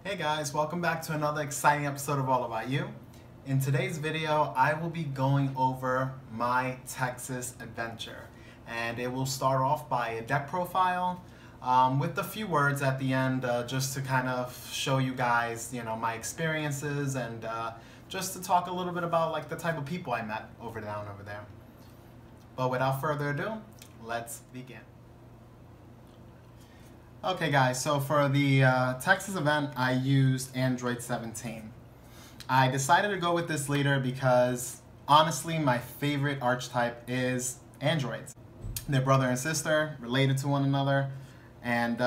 Hey guys, welcome back to another exciting episode of All About You. In today's video, I will be going over my Texas adventure. And it will start off by a deck profile with a few words at the end just to kind of show you guys, my experiences and just to talk a little bit about like the type of people I met over there. But without further ado, let's begin. Okay guys, so for the Texas event, I used Android 17. I decided to go with this leader because honestly, my favorite archetype is androids. They're brother and sister, related to one another, and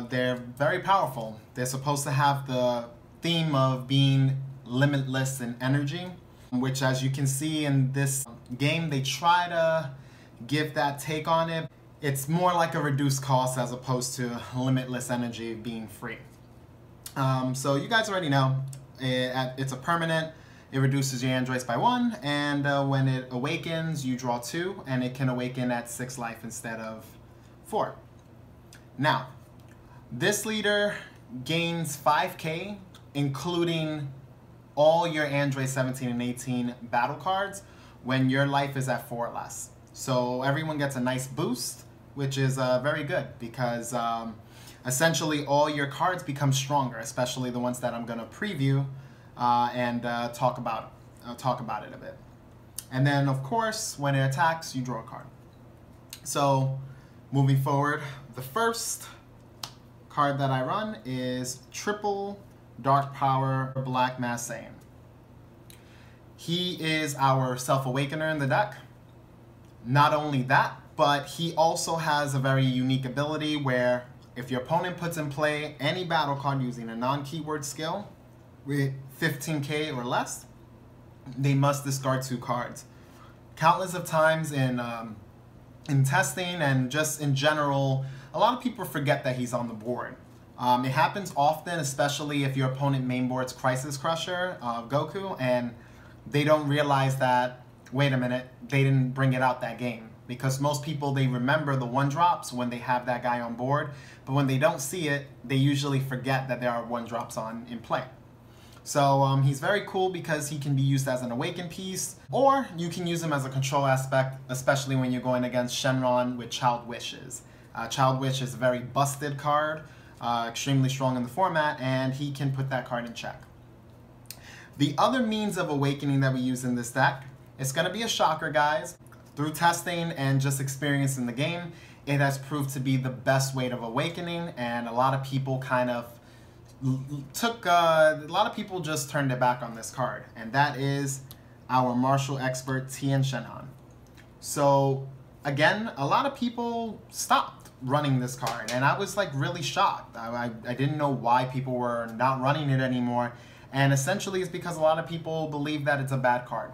they're very powerful. They're supposed to have the theme of being limitless in energy, which as you can see in this game, they try to give that take on it. It's more like a reduced cost as opposed to limitless energy being free. So you guys already know, it's a permanent. It reduces your androids by 1, and when it awakens, you draw 2, and it can awaken at 6 life instead of 4. Now, this leader gains 5k, including all your Android 17 and 18 battle cards when your life is at 4 or less. So everyone gets a nice boost, which is very good because essentially all your cards become stronger, especially the ones that I'm going to preview and talk about it a bit. And then, of course, when it attacks, you draw a card. So moving forward, the first card that I run is Triple Dark Power Black Masain. He is our Self-Awakener in the deck. Not only that, but he also has a very unique ability where if your opponent puts in play any battle card using a non-keyword skill with 15k or less, they must discard 2 cards. Countless of times in testing and just in general, a lot of people forget that he's on the board. It happens often, especially if your opponent mainboards Crisis Crusher, Goku, and they don't realize that, wait a minute, they didn't bring it out that game. Because most people, they remember the 1-drops when they have that guy on board, but when they don't see it, they usually forget that there are 1-drops in play. So he's very cool because he can be used as an awaken piece, or you can use him as a control aspect, especially when you're going against Shenron with Child Wishes. Child Wish is a very busted card, extremely strong in the format, and he can put that card in check. The other means of awakening that we use in this deck, it's going to be a shocker, guys. Through testing and just experience in the game, it has proved to be the best way of awakening, and a lot of people kind of just turned their back on this card, and that is our martial expert Tien Shenhan. So again, a lot of people stopped running this card, and I was like really shocked. I didn't know why people were not running it anymore, and essentially it's because a lot of people believe that it's a bad card.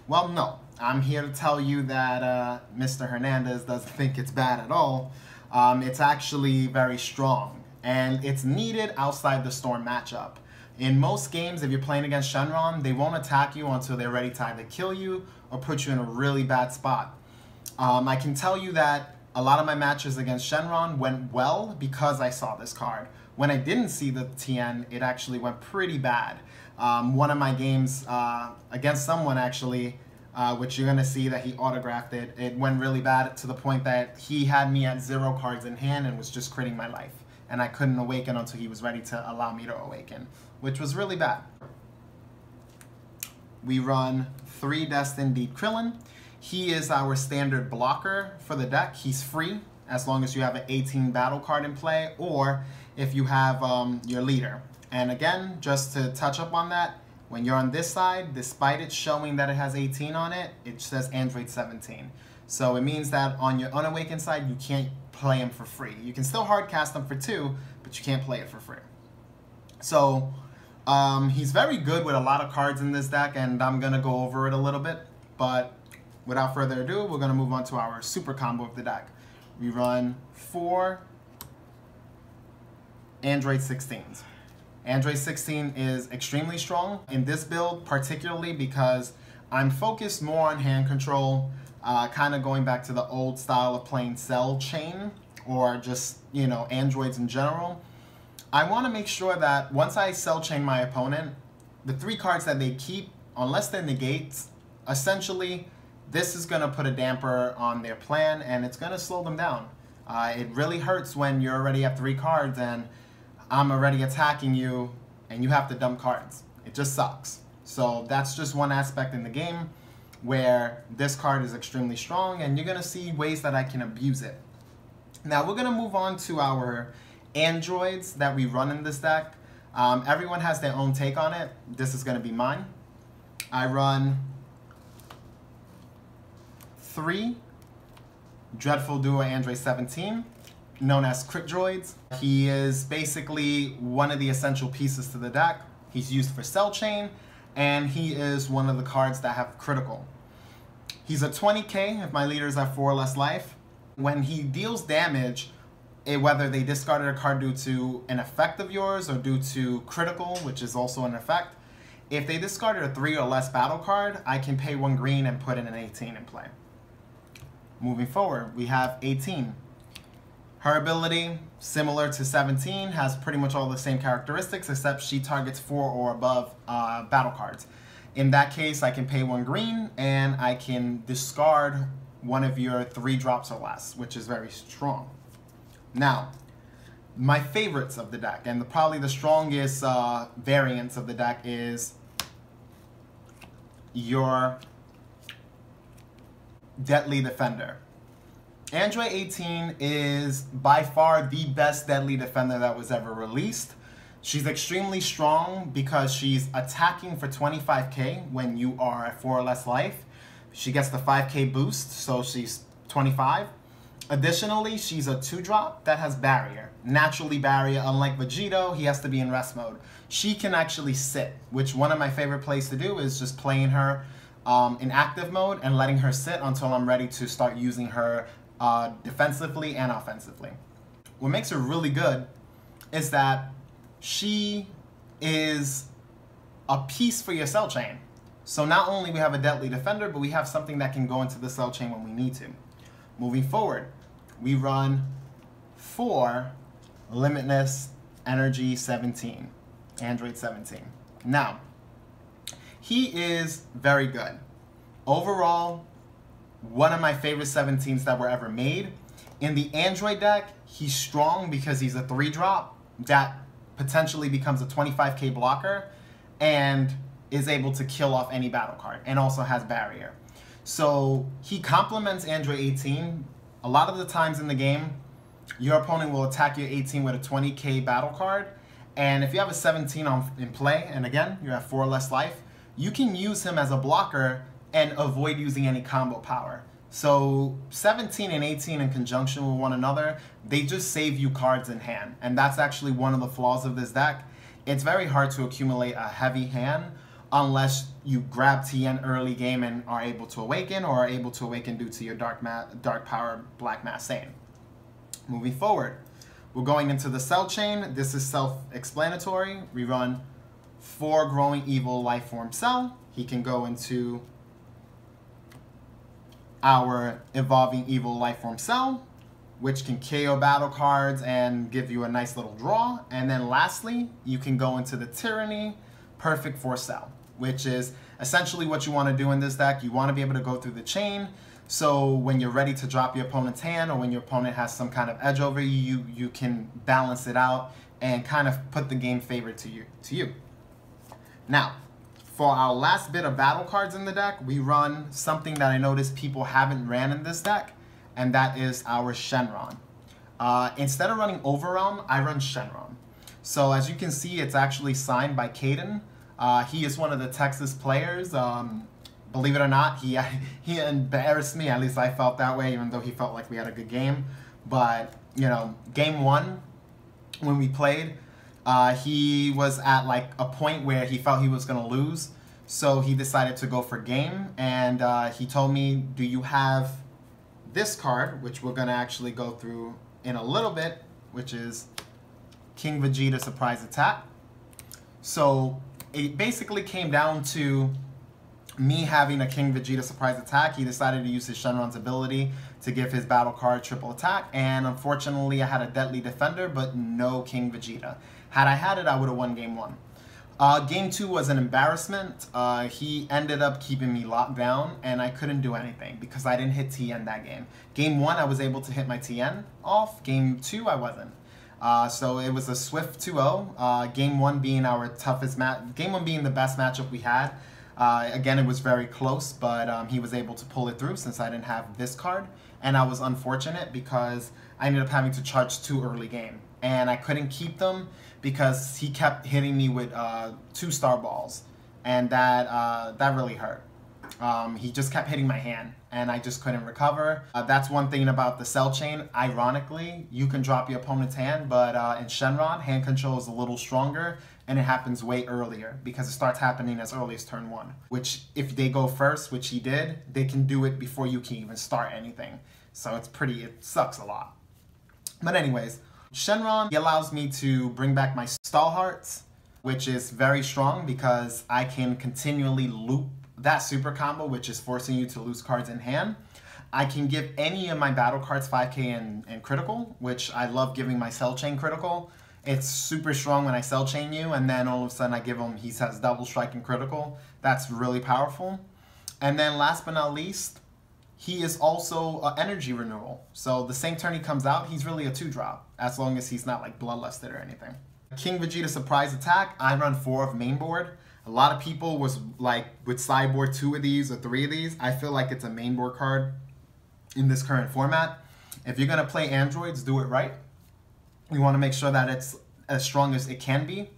Well, no. I'm here to tell you that Mr. Hernandez doesn't think it's bad at all. It's actually very strong, and it's needed outside the Storm matchup. In most games, if you're playing against Shenron, they won't attack you until they're ready to either kill you or put you in a really bad spot. I can tell you that a lot of my matches against Shenron went well because I saw this card. When I didn't see the Tien, it actually went pretty bad. One of my games against someone actually, which you're going to see that he autographed it. It went really bad to the point that he had me at 0 cards in hand and was just critting my life. And I couldn't awaken until he was ready to allow me to awaken, which was really bad. We run 3 Destined Deep Krillin. He is our standard blocker for the deck. He's free as long as you have an 18 battle card in play, or if you have your leader. And again, just to touch up on that, when you're on this side, despite it showing that it has 18 on it, it says Android 17. So it means that on your unawakened side, you can't play him for free. You can still hard cast him for 2, but you can't play it for free. So he's very good with a lot of cards in this deck, and I'm going to go over it a little bit. But without further ado, we're going to move on to our super combo of the deck. We run 4 Android 16s. Android 16 is extremely strong in this build, particularly because I'm focused more on hand control, kind of going back to the old style of playing Cell Chain, or just, androids in general. I want to make sure that once I cell chain my opponent, the 3 cards that they keep, unless they're negates, essentially this is going to put a damper on their plan and it's going to slow them down. It really hurts when you're already at 3 cards and I'm already attacking you and you have to dump cards. It just sucks. So that's just one aspect in the game where this card is extremely strong and you're going to see ways that I can abuse it. Now we're going to move on to our androids that we run in this deck. Everyone has their own take on it. This is going to be mine. I run 3 Dreadful Duo Android 17, known as Crit Droids. He is basically one of the essential pieces to the deck. He's used for cell chain, and he is one of the cards that have critical. He's a 20k if my leaders have 4 or less life. When he deals damage, whether they discarded a card due to an effect of yours or due to critical, which is also an effect, if they discarded a 3 or less battle card, I can pay 1 green and put in an 18 in play. Moving forward, we have 18. Her ability, similar to 17, has pretty much all the same characteristics, except she targets 4 or above battle cards. In that case, I can pay 1 green, and I can discard one of your 3 drops or less, which is very strong. Now, my favorites of the deck, and probably the strongest variants of the deck, is your Deadly Defender. Android 18 is by far the best Deadly Defender that was ever released. She's extremely strong because she's attacking for 25k when you are at 4 or less life. She gets the 5k boost, so she's 25. Additionally, she's a 2-drop that has barrier. Naturally barrier, unlike Vegito, he has to be in rest mode. She can actually sit, which one of my favorite plays to do is just playing her in active mode and letting her sit until I'm ready to start using her defensively and offensively. What makes her really good is that she is a piece for your cell chain. So not only we have a Deadly Defender, but we have something that can go into the cell chain when we need to. Moving forward, we run 4 Limitless Energy 17, Android 17. Now, he is very good. Overall, one of my favorite 17s that were ever made. In the Android deck, he's strong because he's a 3-drop that potentially becomes a 25k blocker and is able to kill off any battle card and also has barrier. So he complements Android 18. A lot of the times in the game, your opponent will attack your 18 with a 20k battle card, and if you have a 17 in play, and again, you have 4 or less life, you can use him as a blocker and avoid using any combo power. So 17 and 18 in conjunction with one another, they just save you cards in hand, and that's actually one of the flaws of this deck. It's very hard to accumulate a heavy hand unless you grab TN early game and are able to awaken, or are able to awaken due to your Dark Power Black Mass Sane. Moving forward, we're going into the cell chain. This is self-explanatory. We run 4 Growing Evil Lifeform Cell. He can go into our Evolving Evil Lifeform Cell, which can KO battle cards and give you a nice little draw. And then lastly, you can go into the Tyranny Perfect Force Cell, which is essentially what you want to do in this deck. You want to be able to go through the chain, so when you're ready to drop your opponent's hand, or when your opponent has some kind of edge over you, you can balance it out and kind of put the game favorite to you. Now, for our last bit of battle cards in the deck, we run something that I noticed people haven't ran in this deck, and that is our Shenron. Instead of running Overwhelm, I run Shenron. So as you can see, it's actually signed by Caden. He is one of the Texas players. Believe it or not, he embarrassed me. At least I felt that way, even though he felt like we had a good game. But, you know, game 1, when we played, he was at like a point where he felt he was going to lose. So he decided to go for game. And he told me, do you have this card, which we're going to actually go through in a little bit, which is King Vegeta Surprise Attack. So it basically came down to me having a King Vegeta Surprise Attack. He decided to use his Shenron's ability to give his battle card triple attack, and unfortunately I had a Deadly Defender but no King Vegeta. Had I had it, I would have won game 1. Game 2 was an embarrassment. He ended up keeping me locked down, and I couldn't do anything because I didn't hit TN that game. Game 1, I was able to hit my TN off. Game 2, I wasn't. So it was a swift 2-0. Game 1 being our toughest match. Game 1 being the best matchup we had. Again, it was very close, but he was able to pull it through since I didn't have this card. And I was unfortunate because I ended up having to charge 2 early game. And I couldn't keep them because he kept hitting me with 2-star balls. And that really hurt. He just kept hitting my hand, and I just couldn't recover. That's one thing about the Cell Chain. Ironically, you can drop your opponent's hand, but in Shenron, hand control is a little stronger, and it happens way earlier because it starts happening as early as turn 1. Which, if they go first, which he did, they can do it before you can even start anything. So it sucks a lot. But anyways, Shenron allows me to bring back my Stall Hearts, which is very strong because I can continually loop that super combo, which is forcing you to lose cards in hand. I can give any of my battle cards 5k and critical, which I love giving my Cell Chain critical. It's super strong when I Cell Chain you, and then all of a sudden I give him, he says double strike and critical. That's really powerful. And then last but not least, he is also energy renewal. So the same turn he comes out, he's really a 2-drop, as long as he's not like bloodlusted or anything. King Vegeta surprise attack, I run 4 of main board. A lot of people was like, would sideboard 2 of these or 3 of these. I feel like it's a main board card in this current format. If you're gonna play androids, do it right. You wanna make sure that it's as strong as it can be,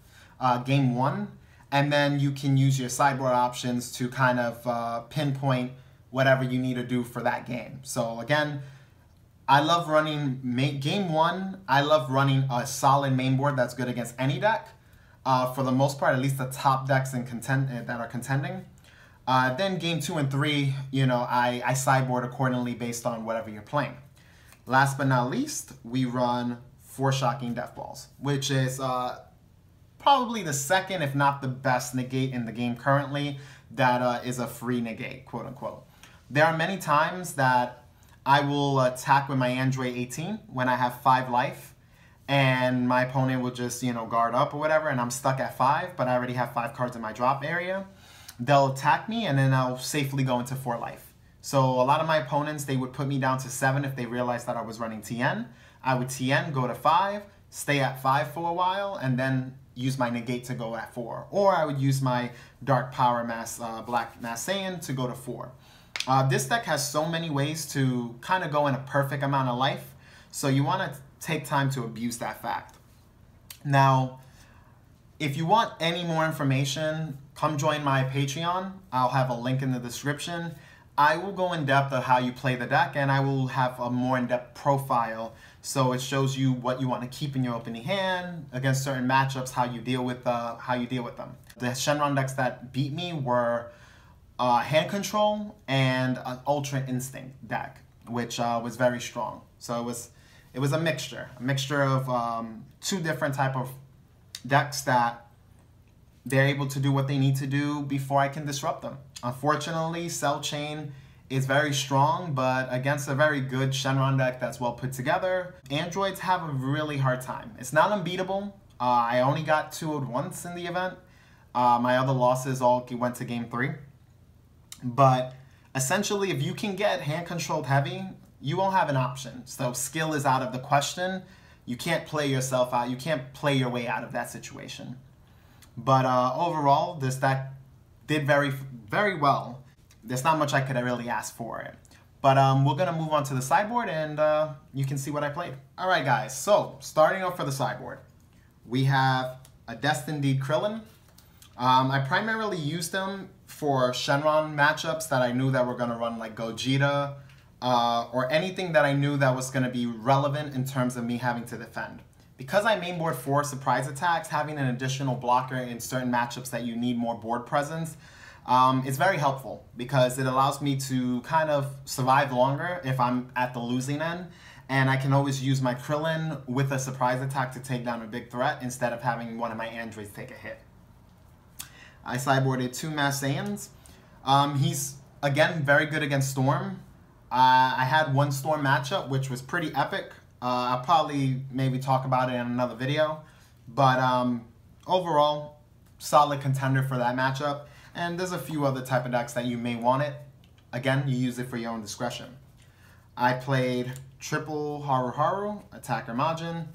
game 1. And then you can use your sideboard options to kind of pinpoint whatever you need to do for that game. So again, I love running game 1. I love running a solid main board that's good against any deck. For the most part, at least the top decks that are contending. Then game 2 and 3, you know, I sideboard accordingly based on whatever you're playing. Last but not least, we run 4 Shocking Death Balls, which is probably the second, if not the best negate in the game currently that is a free negate, quote unquote. There are many times that I will attack with my Android 18 when I have 5 life, and my opponent will just, you know, guard up or whatever, and I'm stuck at 5, but I already have 5 cards in my drop area. They'll attack me, and then I'll safely go into 4 life. So a lot of my opponents, they would put me down to 7 if they realized that I was running TN. I would TN, go to 5, stay at 5 for a while, and then use my negate to go at 4. Or I would use my Dark Power Mass, Black Mass Saiyan to go to 4. This deck has so many ways to kind of go in a perfect amount of life, so you want to take time to abuse that fact. Now, if you want any more information, come join my Patreon. I'll have a link in the description. I will go in depth of how you play the deck, and I will have a more in-depth profile, so it shows you what you want to keep in your opening hand against certain matchups, how you deal with them. The Shenron decks that beat me were hand control and an Ultra Instinct deck, which was very strong. So it was a mixture of 2 different type of decks that they're able to do what they need to do before I can disrupt them. Unfortunately, Cell Chain is very strong, but against a very good Shenron deck that's well put together, androids have a really hard time. It's not unbeatable. I only got 2'd once in the event. My other losses all went to game 3. But essentially, if you can get hand controlled heavy, you won't have an option. So skill is out of the question. You can't play yourself out. You can't play your way out of that situation. But overall, this deck did very, very well. There's not much I could really ask for it. But we're going to move on to the sideboard, and you can see what I played. All right, guys. So starting off for the sideboard, we have a Destined Deed Krillin. I primarily used them for Shenron matchups that I knew that were going to run like Gogeta or anything that I knew that was going to be relevant in terms of me having to defend. Because I mainboard 4 surprise attacks, having an additional blocker in certain matchups that you need more board presence is very helpful because it allows me to kind of survive longer if I'm at the losing end. And I can always use my Krillin with a surprise attack to take down a big threat instead of having one of my androids take a hit. I sideboarded 2 Mass Saiyans. He's, again, very good against Storm. I had 1 Storm matchup, which was pretty epic. I'll probably maybe talk about it in another video. But overall, solid contender for that matchup. And there's a few other type of decks that you may want it. Again, you use it for your own discretion. I played triple Haru Haru, Attacker Majin.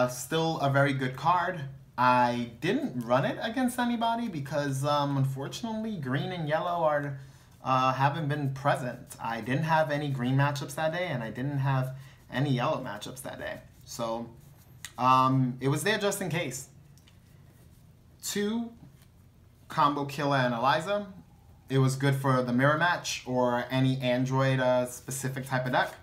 Still a very good card. I didn't run it against anybody because unfortunately green and yellow are haven't been present. I didn't have any green matchups that day and I didn't have any yellow matchups that day. So it was there just in case. 2 Combo Killer and Eliza. It was good for the mirror match or any Android specific type of deck.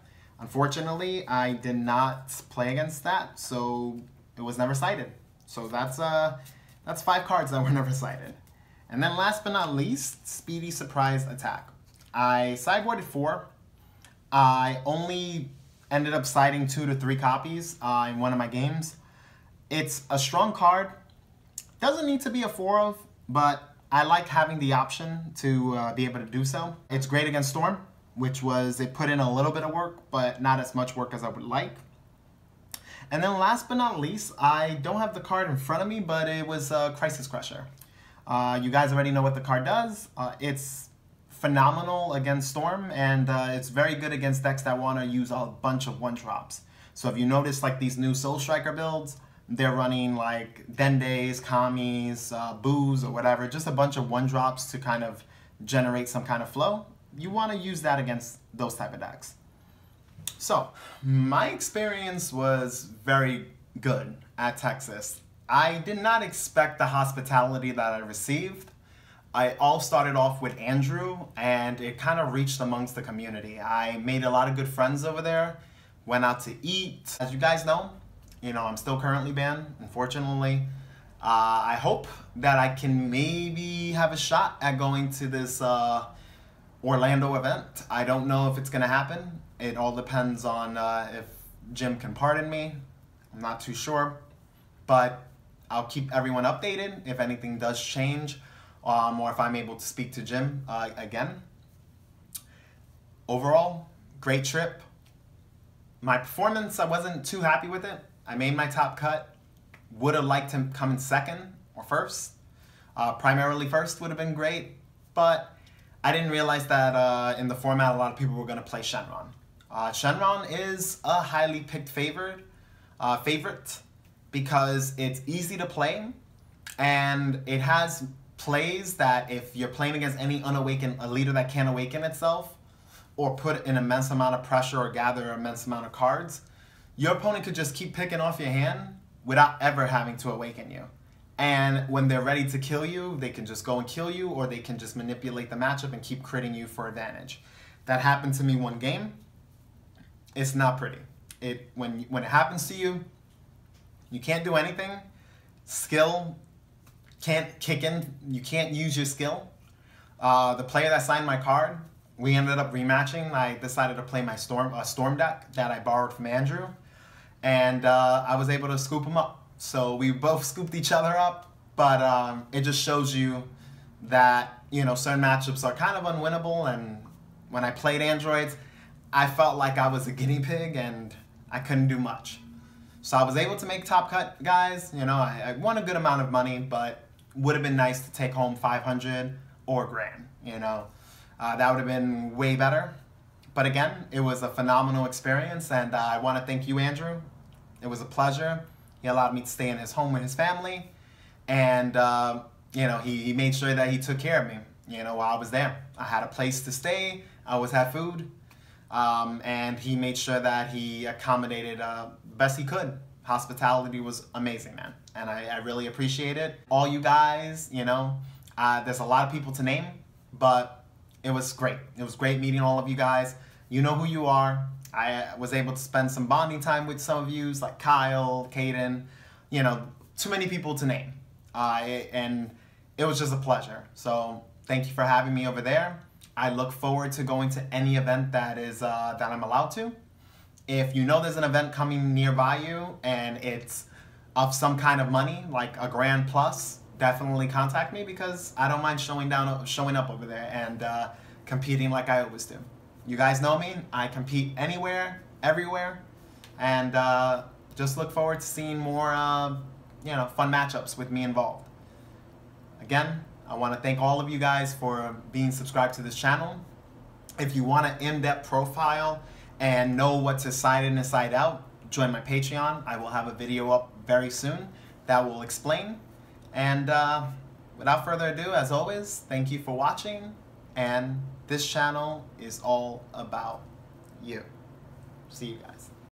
Unfortunately, I did not play against that, so it was never cited. So that's 5 cards that were never cited. And then last but not least, Speedy Surprise Attack. I sideboarded 4. I only ended up citing 2 to 3 copies in one of my games. It's a strong card. Doesn't need to be a 4 of, but I like having the option to be able to do so. It's great against Storm, which was, it put in a little bit of work, but not as much work as I would like. And then last but not least, I don't have the card in front of me, but it was Crisis Crusher. You guys already know what the card does. It's phenomenal against Storm, and it's very good against decks that want to use a bunch of 1-drops. So if you notice like these new Soul Striker builds, they're running like Dendes, Kamis, Boos, or whatever, just a bunch of 1-drops to kind of generate some kind of flow. You want to use that against those type of decks. So, my experience was very good at Texas. I did not expect the hospitality that I received. I all started off with Andrew, and it kind of reached amongst the community. I made a lot of good friends over there, went out to eat. As you guys know, I'm still currently banned, unfortunately. I hope that I can maybe have a shot at going to this Orlando event. I don't know if it's gonna happen. It all depends on if Jim can pardon me. I'm not too sure, but I'll keep everyone updated if anything does change, or if I'm able to speak to Jim again. Overall, great trip. My performance, I wasn't too happy with it. I made my top cut. Would have liked him come in second or first. Primarily first would have been great, but I didn't realize that in the format a lot of people were going to play Shenron. Shenron is a highly picked favorite because it's easy to play, and it has plays that if you're playing against any a leader that can't awaken itself or put an immense amount of pressure or gather an immense amount of cards, your opponent could just keep picking off your hand without ever having to awaken you. And when they're ready to kill you, they can just go and kill you, or they can just manipulate the matchup and keep critting you for advantage. That happened to me one game. It's not pretty. When it happens to you, you can't do anything. Skill can't kick in. You can't use your skill. The player that signed my card, we ended up rematching. I decided to play my Storm deck that I borrowed from Andrew, and I was able to scoop him up. So we both scooped each other up, but it just shows you that certain matchups are kind of unwinnable. And when I played Androids, I felt like I was a guinea pig and I couldn't do much. So I was able to make top cut, guys. I won a good amount of money, but would have been nice to take home 500 or grand. That would have been way better. But again, it was a phenomenal experience, and I want to thank you, Andrew. It was a pleasure. He allowed me to stay in his home with his family, and he made sure that he took care of me. While I was there, I had a place to stay. I always had food, and he made sure that he accommodated best he could. Hospitality was amazing, man, and I really appreciate it. All you guys, there's a lot of people to name, but it was great. It was great meeting all of you guys. You know who you are. I was able to spend some bonding time with some of you, like Kyle, Caden, too many people to name. And it was just a pleasure. So thank you for having me over there. I look forward to going to any event that I'm allowed to. If you know there's an event coming nearby you and it's of some kind of money, like a grand plus, definitely contact me, because I don't mind showing up over there and competing like I always do. You guys know me. I compete anywhere, everywhere, and just look forward to seeing more fun matchups with me involved. Again, I want to thank all of you guys for being subscribed to this channel. If you want an in-depth profile and know what's inside and inside out, join my Patreon. I will have a video up very soon that will explain. And without further ado, as always, thank you for watching. And this channel is all about you. See you guys.